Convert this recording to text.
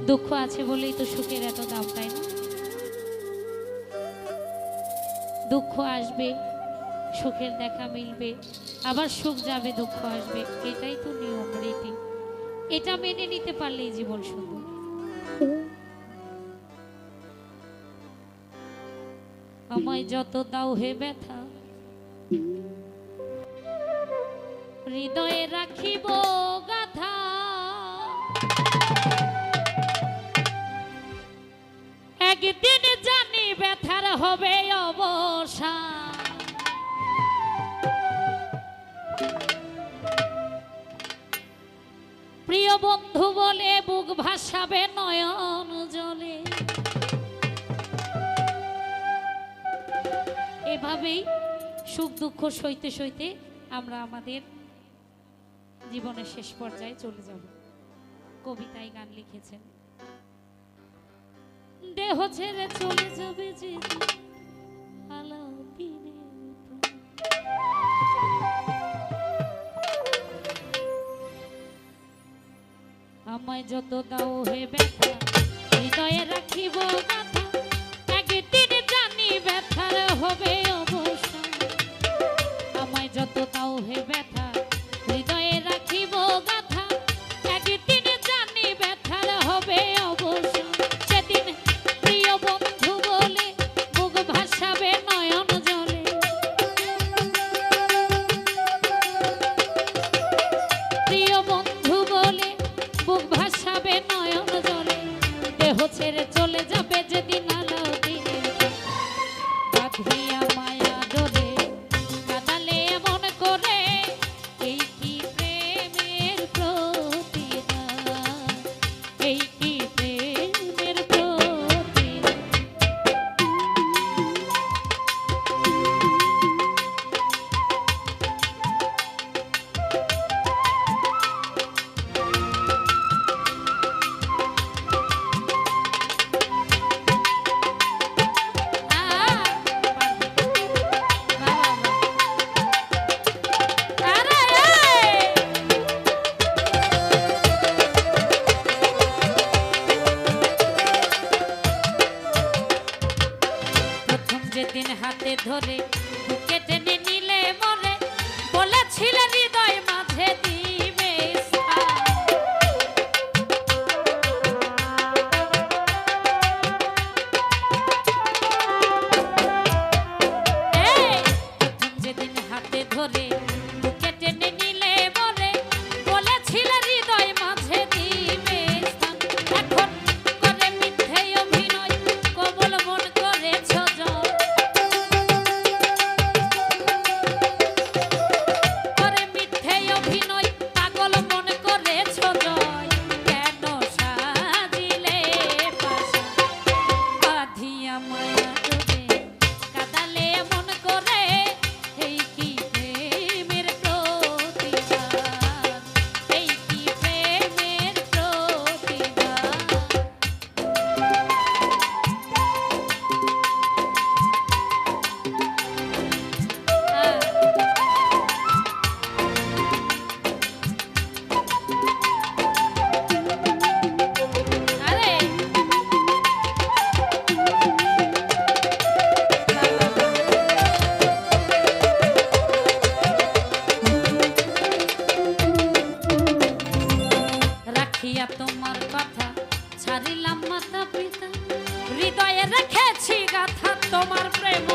দুঃখ আছে বলেই তো সুখের এত দাম, তাই না? দুঃখ আসবে, সুখের দেখা মিলবে, আবার সুখ যাবে, দুঃখ আসবে, এটাই তো নিয়ম রীতি। এটা মেনে নিতে পারলেই জীবন সুন্দর। আমায় যত দাও হে ব্যথা, হৃদয়ে রাখিব গাথা। একদিন জানি ব্যথার হবে অবসান, প্রিয় বন্ধু বলে বুক ভাসাবে নয়ন জলে। এভাবেই সুখ দুঃখ সইতে সইতে আমরা আমাদের জীবনের শেষ পর্যায়ে চলে যাব। কবিতায় গান লিখেছেন, দেহ ছেড়ে চলে যাবে যে আমায় যত দাও হে ব্যথা, হৃদয়ে রাখিব গাথা। একদিন জানি ব্যথার হবে অবসান, আমায় যত দাও হে ব্যথা, হৃদয়ে রাখিব গাথা। একদিন জানি ব্যথার হবে অবসান, সেদিন প্রিয় বন্ধু বলে বুক ভাসাবে নয়ন জলে। প্রিয় বন্ধু বলে বুক ভাসাবে নয়ন জলে। দেহ ছেড়ে চলে যাবে যেদিন আলো দিনে, বাঁধিয়া মায়া ডোরে কাঁদালে এমন করে। এই কি প্রেমের প্রতিদান, এই কি প্রেমের প্রতিদান। যেদিন হাতে ধরে বুকে টেনে নিলে মরে, বলেছিলে হৃদয় মাঝে দিবে স্থান। প্রথম যেদিন হাতে ধরে বুকে টেনে নিলে মরে, বলেছিলে হৃদয় মাঝে দিবে স্থান। এখন করে মিথ্যে অভিনয়, কোমল মন করেছ জয়। তোমার কথা ছাড়িলাম মাতা পিতা, হৃদয়ে রেখেছি গাথা তোমার প্রেম।